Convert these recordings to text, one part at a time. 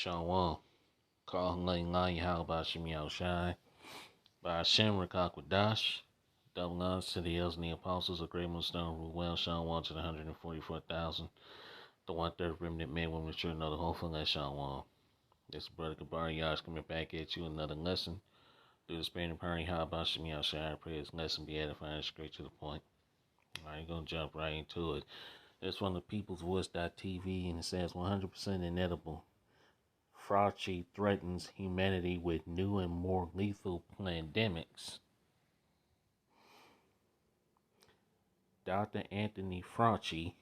Shalom. Call Lane Lion How about Shemiel Shine by Shem Rakakwadash. Double honors to the elders and the apostles of Great Stone, Ruel, Shalom to the 144,000. The 1/3 remnant men, women, children of the whole flesh, Shalom. This is Brother Kabari Yash coming back at you another lesson. Through the spirit and power, how about Shemiel Shine? I pray this lesson be edifying straight to the point. Alright, gonna jump right into it. It's from the People's Voice.tv and it says 100% inedible. Fauci threatens humanity with new and more lethal plandemics. Dr. Anthony Fauci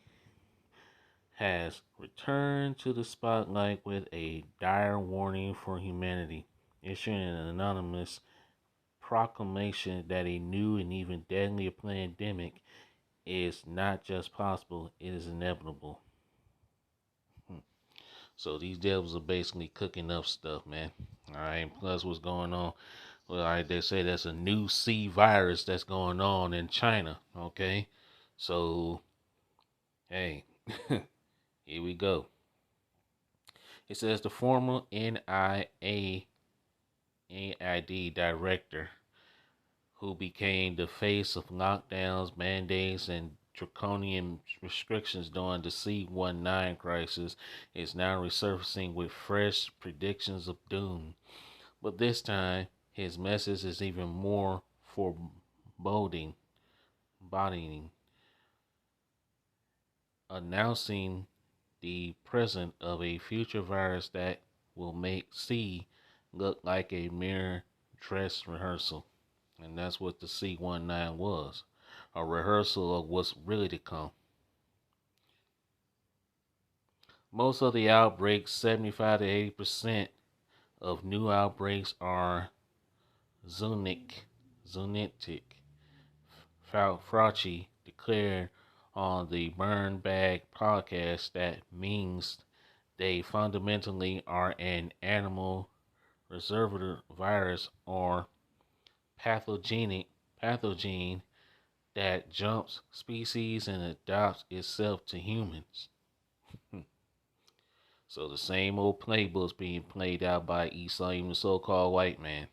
has returned to the spotlight with a dire warning for humanity, issuing an anonymous proclamation that a new and even deadlier pandemic is not just possible, it is inevitable. So these devils are basically cooking up stuff, man. All right. Plus, what's going on? Well, all right, they say that's a new C virus that's going on in China. Okay. So, hey, here we go. It says the former NIAID director, who became the face of lockdowns, mandates, and draconian restrictions during the C-19 crisis, is now resurfacing with fresh predictions of doom. But this time, his message is even more foreboding, announcing the presence of a future virus that will make C look like a mere dress rehearsal. And that's what the C-19 was, a rehearsal of what's really to come. Most of the outbreaks, 75 to 80% of new outbreaks, are zoonotic. Fauci declared on the Burn Bag podcast that means they fundamentally are an animal reservoir virus or pathogen that jumps species and adapts itself to humans. So the same old playbook's being played out by Esau, even the so-called white man.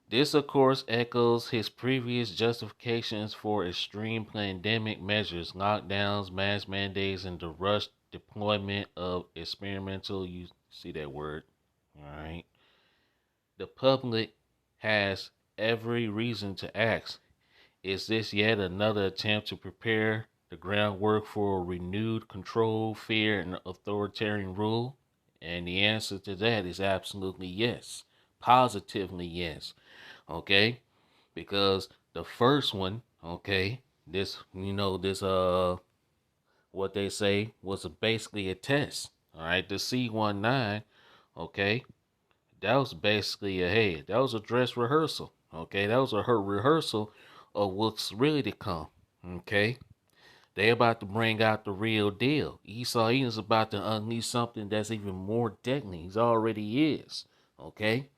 This, of course, echoes his previous justifications for extreme pandemic measures, lockdowns, mask mandates, and the rushed deployment of experimental, you see that word, all right? The public has every reason to ask, is this yet another attempt to prepare the groundwork for renewed control, fear, and authoritarian rule? And the answer to that is absolutely yes. Positively yes. Okay? Because the first one, okay, this what they say was basically a test. All right, the C-19, okay, that was basically that was a dress rehearsal. Okay, that was a rehearsal of what's really to come. Okay, they about to bring out the real deal. Esau is about to unleash something that's even more deadly. He already is. Okay,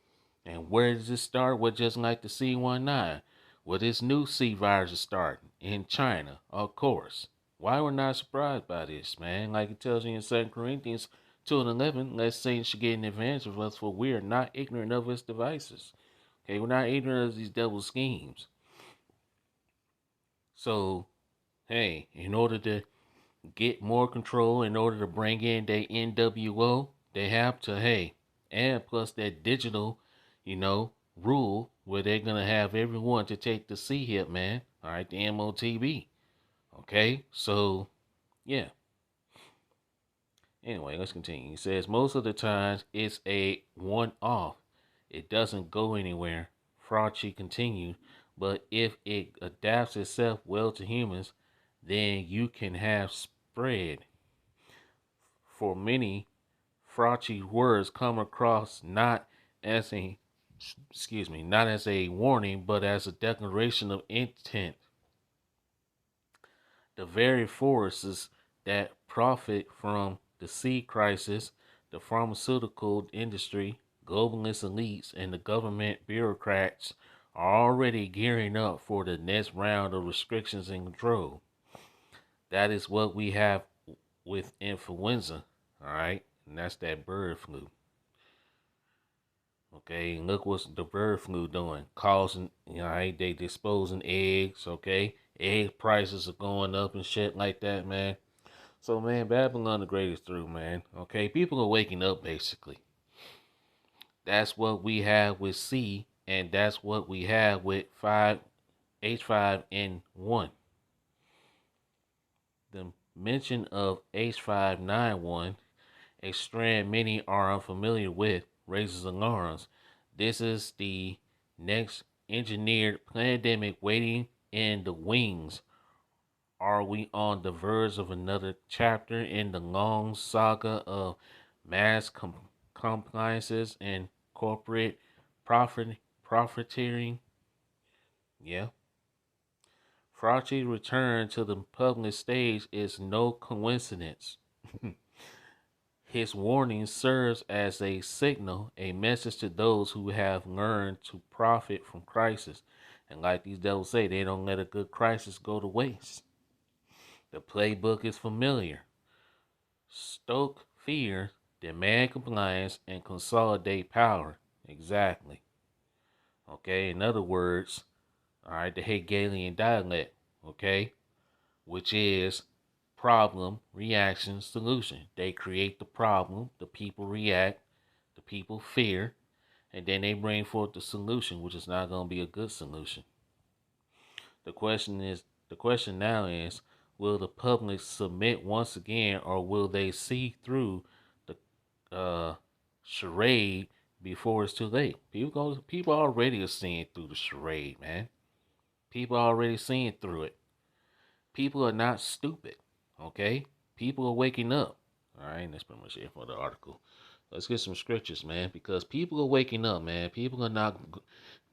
and where does it start? Well, just like the C-19. Well, this new C virus is starting in China, of course. Why we're not surprised by this, man? Like it tells you in 2 Corinthians 2:11, let's Satan should get an advantage of us, for we are not ignorant of his devices. Okay, we're not ignorant of these devil schemes. So, hey, in order to get more control, in order to bring in their NWO, they have to, and plus that digital, rule where they're going to have everyone to take the C hit, man. All right, the MOTB. Okay, so, yeah. Anyway, let's continue. He says most of the times it's a one-off. It doesn't go anywhere. Fauci continued, but if it adapts itself well to humans, then you can have spread. For many, Fauci's words come across not as a warning, but as a declaration of intent. The very forces that profit from the seed crisis, the pharmaceutical industry, globalist elites, and the government bureaucrats are already gearing up for the next round of restrictions and control. That is what we have with influenza, all right? and that's that bird flu. Okay, and look what's the bird flu doing, causing, right, they disposing eggs, okay? Egg prices are going up and shit like that, man. So, man, Babylon the Great is through, man. Okay, people are waking up, basically. That's what we have with C, and that's what we have with H5N1. The mention of H591, a strand many are unfamiliar with, raises alarms. This is the next engineered pandemic waiting in the wings. Are we on the verge of another chapter in the long saga of mass compliances and corporate profiteering? Yeah. Fauci's return to the public stage is no coincidence. His warning serves as a signal, a message to those who have learned to profit from crisis. And like these devils say, they don't let a good crisis go to waste. The playbook is familiar. Stoke fear, demand compliance, and consolidate power. Exactly. Okay, in other words, all right, the Hegelian dialect, okay, which is problem, reaction, solution. They create the problem, the people react, the people fear, and then they bring forth the solution, which is not going to be a good solution. The question now is, will the public submit once again, or will they see through the charade before it's too late? People already are seeing through the charade, man. People are already seeing through it. People are not stupid, okay? People are waking up. All right, that's pretty much it for the article. Let's get some scriptures, man, because people are waking up, man. People are not,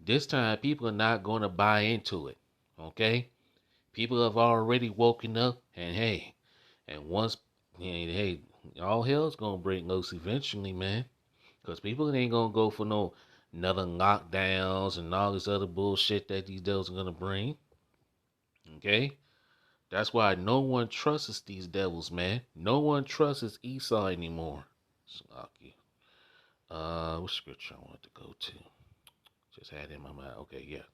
this time, people are not going to buy into it, okay? People have already woken up, and hey, and once, hey, all hell's going to break loose eventually, man, because people ain't going to go for no another lockdowns and all this other bullshit that these devils are going to bring, okay? That's why no one trusts these devils, man. No one trusts Esau anymore. Slocky. What scripture I want to go to? Just had it in my mind. Okay, yeah,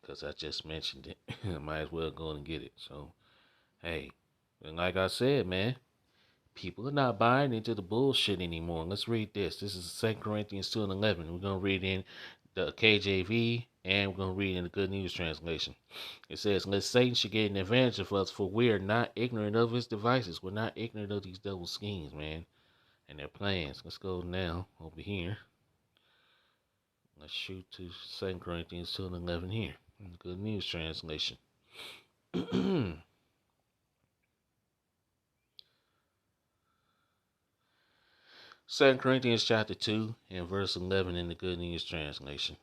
because I just mentioned it. I might as well go and get it. So, hey, and like I said, man, people are not buying into the bullshit anymore. Let's read this. This is 2 Corinthians 2 and 11. We're going to read in the KJV, and we're going to read in the Good News Translation. It says, lest Satan should get an advantage of us, for we are not ignorant of his devices. We're not ignorant of these double schemes, man, and their plans. Let's go now over here. Let's shoot to 2 Corinthians 2 and 11 here in the Good News Translation. 2 Corinthians chapter 2 and verse 11 in the Good News Translation.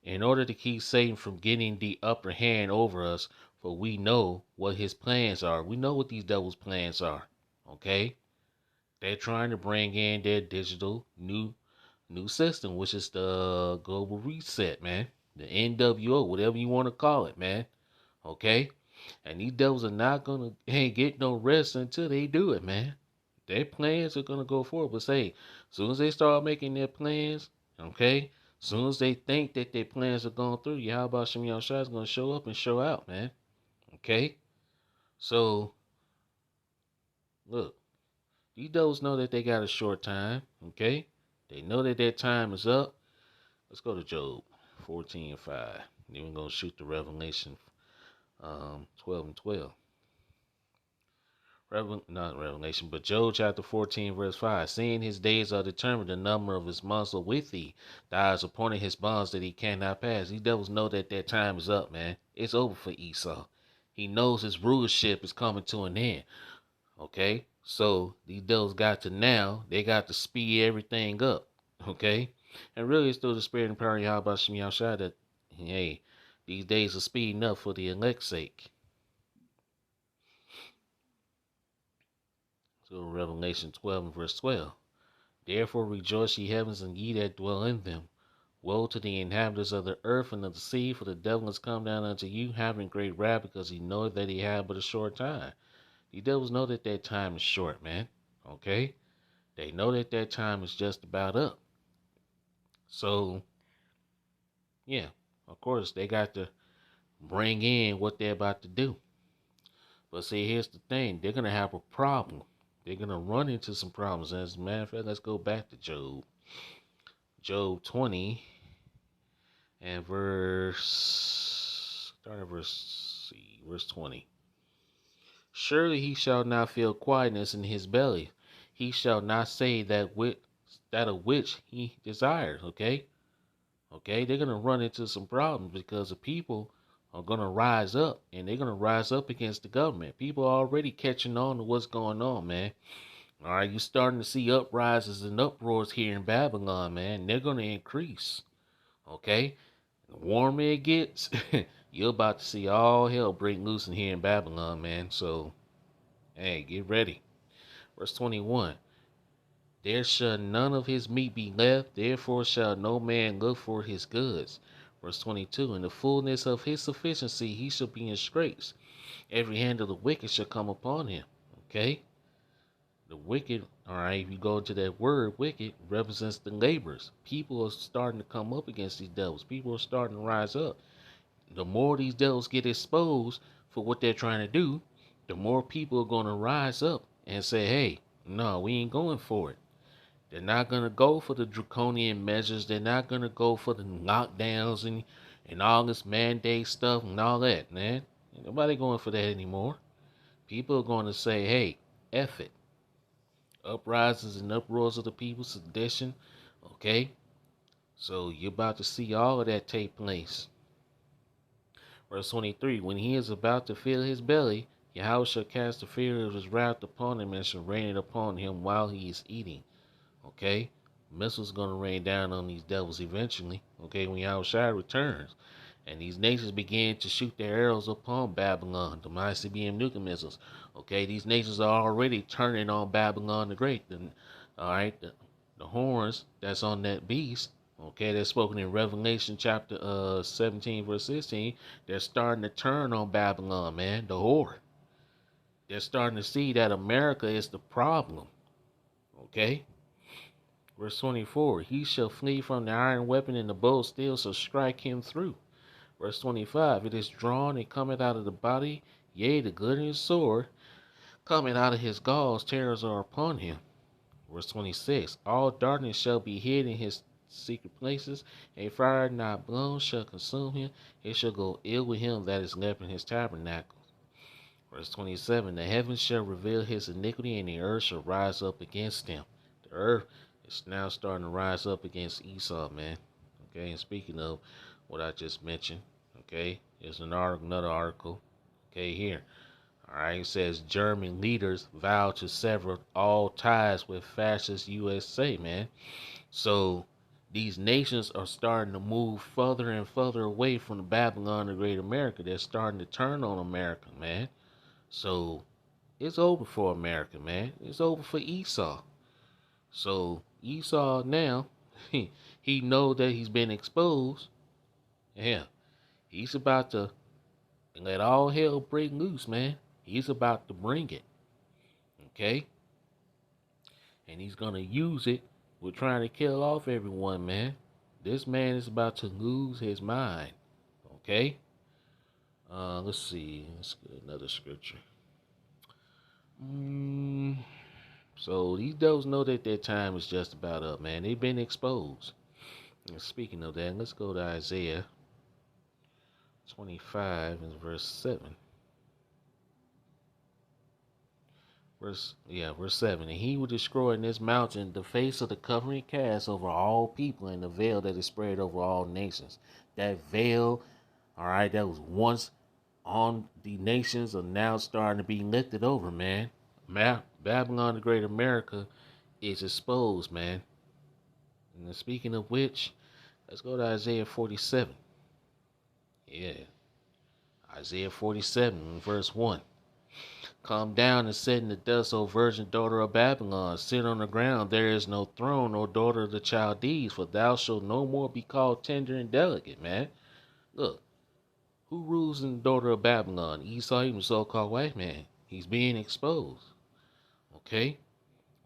In order to keep Satan from getting the upper hand over us, for we know what his plans are. We know what these devils' plans are. Okay? They're trying to bring in their digital new system, which is the global reset, man. The NWO, whatever you want to call it, man. Okay? And these devils are not gonna get no rest until they do it, man. Their plans are gonna go forward. But say, as soon as they start making their plans, okay, as soon as they think that their plans are going through, how about Shimmy Shah is gonna show up and show out, man. Okay? So look, these devils know that they got a short time, okay? They know that their time is up. Let's go to Job 14 and 5. Then we're gonna shoot the Revelation 12 and 12. Not Revelation, but Job chapter 14, verse 5. Seeing his days are determined, the number of his months are with thee. Thou hast appointed his bonds that he cannot pass. These devils know that their time is up, man. It's over for Esau. He knows his rulership is coming to an end. Okay? So these devils they got to speed everything up. Okay? And really it's through the spirit and power of Yahweh Shem Yahshua that, hey, these days are speeding up for the elect's sake. So Revelation 12 and verse 12. Therefore rejoice ye heavens and ye that dwell in them. Woe to the inhabitants of the earth and of the sea, for the devil is come down unto you, having great wrath, because he knoweth that he had but a short time. These devils know that their time is short, man. Okay? They know that that time is just about up. So, yeah, of course, they got to bring in what they're about to do. But see, here's the thing. They're going to have a problem. They're going to run into some problems. As a matter of fact, let's go back to Job. Job 20 and start at verse 20. Surely he shall not feel quietness in his belly. He shall not say that of which he desires. Okay? Okay, they're gonna run into some problems because the people are gonna rise up and they're gonna rise up against the government. People are already catching on to what's going on, man. All right, you're starting to see uprises and uproars here in Babylon, man. They're gonna increase. Okay, the warmer it gets, you're about to see all hell break loose in here in Babylon, man. So, hey, get ready. Verse 21. There shall none of his meat be left, therefore shall no man look for his goods. Verse 22. In the fullness of his sufficiency he shall be in straits. Every hand of the wicked shall come upon him. Okay? The wicked, all right, if you go to that word wicked, represents the laborers. People are starting to come up against these devils. People are starting to rise up. The more these devils get exposed for what they're trying to do, the more people are going to rise up and say, hey, no, we ain't going for it. They're not going to go for the draconian measures. They're not going to go for the lockdowns and all this mandate stuff and all that, man. Ain't nobody going for that anymore. People are going to say, hey, F it. Uprisings and uproars of the people, sedition, okay? So you're about to see all of that take place. Verse 23, when he is about to fill his belly, Yahweh shall cast the fear of his wrath upon him and shall rain it upon him while he is eating. Okay? Missiles gonna rain down on these devils eventually. Okay, when Yahushua returns. And these nations begin to shoot their arrows upon Babylon, the ICBM nuclear missiles. Okay, these nations are already turning on Babylon the Great. Alright, the horns that's on that beast, okay, that's spoken in Revelation chapter 17, verse 16, they're starting to turn on Babylon, man, the whore. They're starting to see that America is the problem. Okay? Verse 24, he shall flee from the iron weapon, and the bow of steel shall strike him through. Verse 25, it is drawn and cometh out of the body, yea, the glittering sword, coming out of his galls, terrors are upon him. Verse 26, all darkness shall be hid in his secret places, a fire not blown shall consume him, it shall go ill with him that is left in his tabernacle. Verse 27, the heavens shall reveal his iniquity, and the earth shall rise up against him. The earth is now starting to rise up against Esau, man. Okay, and speaking of what I just mentioned, okay, there's another article, okay, here. All right, it says German leaders vow to sever all ties with fascist USA, man. So these nations are starting to move further and further away from the Babylon of Great America. They're starting to turn on America, man. So it's over for America, man. It's over for Esau. So Esau now, he know that he's been exposed. Yeah, he's about to let all hell break loose, man. He's about to bring it, okay? And he's gonna use it with trying to kill off everyone, man. This man is about to lose his mind, okay? Let's see. Let's get another scripture. So these devils know that their time is just about up, man. They've been exposed. And speaking of that, let's go to Isaiah 25 and verse 7. Verse 7. And he will destroy in this mountain the face of the covering cast over all people, and the veil that is spread over all nations. That veil, all right, that was once on the nations are now starting to be lifted over, man. Babylon the Great America is exposed, man. And speaking of which, let's go to Isaiah 47. Yeah. Isaiah 47, verse 1. Come down and sit in the dust, O virgin daughter of Babylon. Sit on the ground, there is no throne, O daughter of the Chaldees, for thou shalt no more be called tender and delicate, man. Look, who rules in the daughter of Babylon? Esau, even so-called white man. He's being exposed. Okay?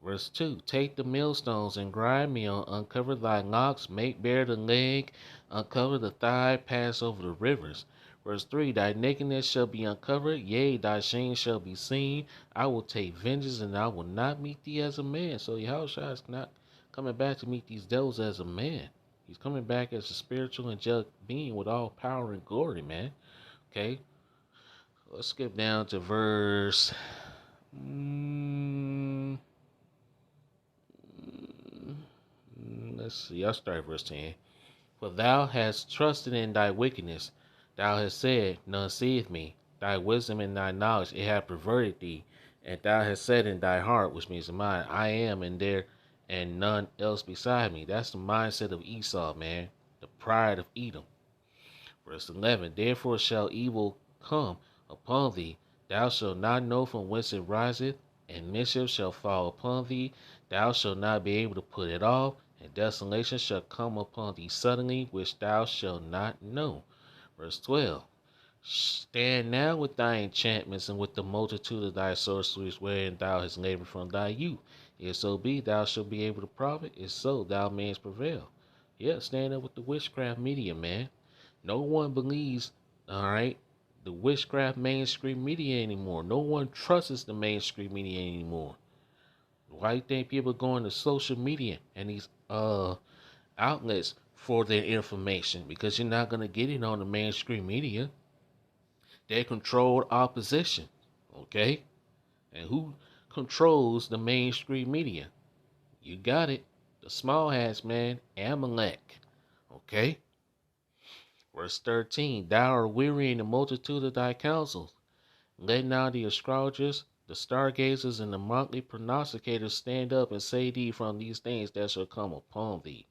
Verse 2, take the millstones and grind meal, uncover thy locks, make bare the leg, uncover the thigh, pass over the rivers. Verse 3, thy nakedness shall be uncovered, yea, thy shame shall be seen. I will take vengeance, and I will not meet thee as a man. So Yahushua is not coming back to meet these devils as a man. He's coming back as a spiritual angelic being with all power and glory, man. Okay, let's skip down to verse. Let's see. I'll start at verse 10. For thou hast trusted in thy wickedness. Thou hast said, none seeth me. Thy wisdom and thy knowledge, it hath perverted thee. And thou hast said in thy heart, which means in mind, I am, and there, and none else beside me. That's the mindset of Esau, man. The pride of Edom. Verse 11, therefore shall evil come upon thee. Thou shalt not know from whence it riseth, and mischief shall fall upon thee. Thou shalt not be able to put it off, and desolation shall come upon thee suddenly, which thou shalt not know. Verse 12, stand now with thy enchantments and with the multitude of thy sorceries wherein thou hast labored from thy youth. If so be thou shalt be able to profit, if so thou mayest prevail. Yeah, stand up with the witchcraft media, man. No one believes, all right, the witchcraft mainstream media anymore. No one trusts the mainstream media anymore. Why do you think people are going to social media and these outlets for their information? Because you're not gonna get it on the mainstream media. They control opposition. Okay? And who controls the mainstream media? You got it. The small hats, man. Amalek. Okay? Verse 13, thou art weary in the multitude of thy counsels. Let now the astrologers, the stargazers, and the monthly prognosticators stand up and say thee from these things that shall come upon thee.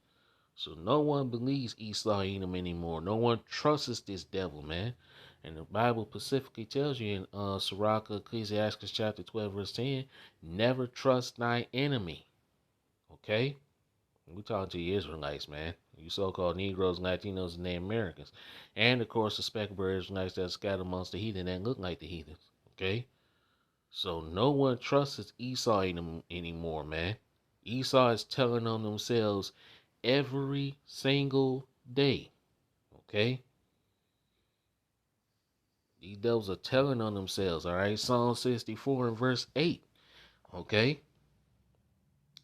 So no one believes Esau Edom anymore. No one trusts this devil, man. And the Bible specifically tells you in Sirach, Ecclesiastes chapter 12, verse 10, never trust thy enemy. Okay? We talking to you Israelites, man. You so-called Negroes, Latinos, and Native Americans. And, of course, the speckled Israelites that are scattered amongst the heathen that look like the heathens. Okay? So no one trusts Esau anymore, man. Esau is telling on themselves every single day. Okay? These devils are telling on themselves, all right? Psalm 64 and verse 8. Okay?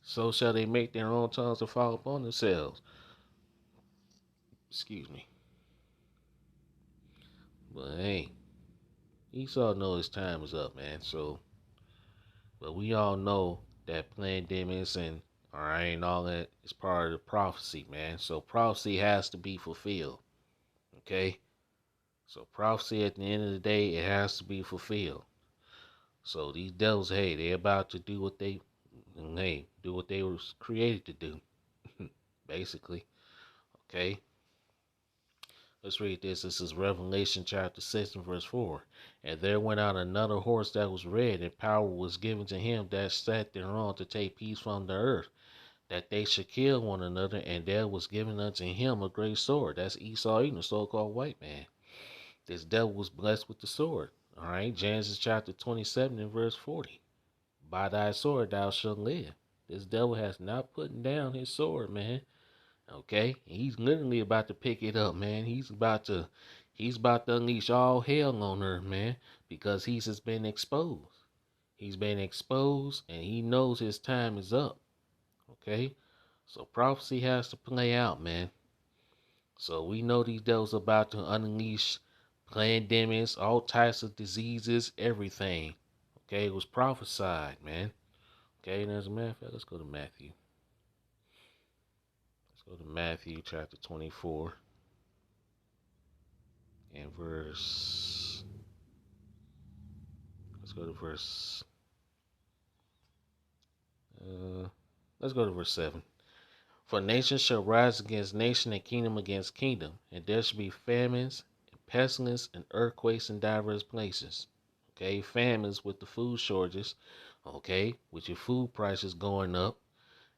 So shall they make their own tongues to fall upon themselves. Excuse me. But hey, Esau knows his time is up, man. So, but we all know that Plandemics and all right and all that is part of the prophecy, man. So prophecy has to be fulfilled. Okay? So prophecy at the end of the day, it has to be fulfilled. So these devils, hey, they about to do what they do what they were created to do. Basically. Okay? Let's read this. This is Revelation chapter 6 and verse 4. And there went out another horse that was red, and power was given to him that sat thereon to take peace from the earth, that they should kill one another, and there was given unto him a great sword. That's Esau Edom, the so-called white man. This devil was blessed with the sword. All right, Genesis chapter 27 and verse 40. By thy sword thou shalt live. This devil has not put down his sword, man. Okay, he's literally about to pick it up, man. He's about to unleash all hell on earth, man, because he's just been exposed. He's been exposed, and he knows his time is up. Okay, so prophecy has to play out, man. So we know these devils about to unleash pandemics, all types of diseases, everything. Okay, it was prophesied, man. Okay, and as a matter of fact, let's go to Matthew. Let's go to Matthew chapter 24 and verse. Let's go to verse. Uh, let's go to verse 7. For nation shall rise against nation and kingdom against kingdom, and there shall be famines and pestilence and earthquakes in divers places. Okay, famines with the food shortages. Okay, with your food prices going up,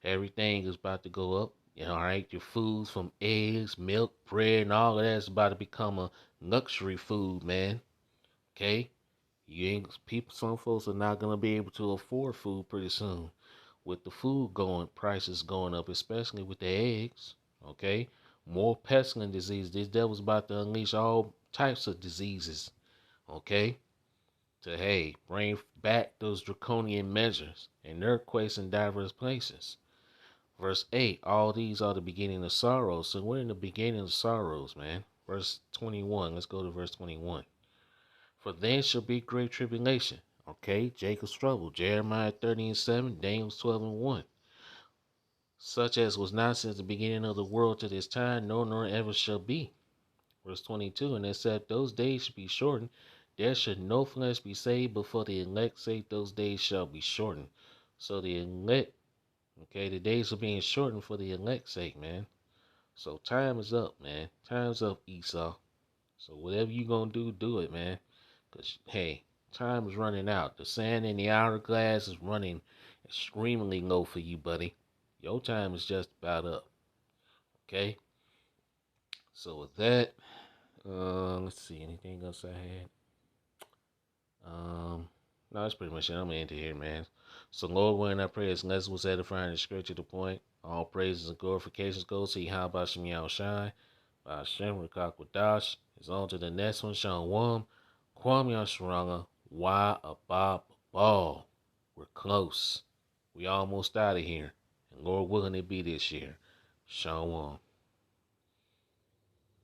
everything is about to go up. You know, all right, your foods from eggs, milk, bread, and all of that is about to become a luxury food, man. Okay, you ain't people. Some folks are not gonna be able to afford food pretty soon. with the food going prices going up, especially with the eggs. Okay, more pestilent disease. This devil's about to unleash all types of diseases. Okay, to bring back those draconian measures and earthquakes in diverse places. Verse 8, all these are the beginning of sorrows. So we're in the beginning of sorrows, man. Verse 21, let's go to verse 21. For then shall be great tribulation. Okay, Jacob's trouble. Jeremiah 30 and 7, Daniel 12 and 1. Such as was not since the beginning of the world to this time, no, nor ever shall be. Verse 22, and except those days should be shortened, there should no flesh be saved, but for the elect's sake those days shall be shortened. So the elect, okay, the days are being shortened for the elect's sake, man. So time is up, man. Time's up, Esau. So whatever you gonna do, do it, man. Cause time is running out. The sand in the hourglass is running extremely low for you, buddy. Your time is just about up. Okay. So with that, let's see. Anything else I had? No, that's pretty much it. I'm gonna end it here, man. So Lord, when I pray, as lesson was edifying and straight to the point, all praises and glorifications go to how about Shem Yao Shai, by Shem Rakak Wadash. It's on to the next one, Sean Wam, Kwame Yasharanga, Why a Bob Ball. We're close. We almost out of here. And Lord willing it be this year. Sean Wam.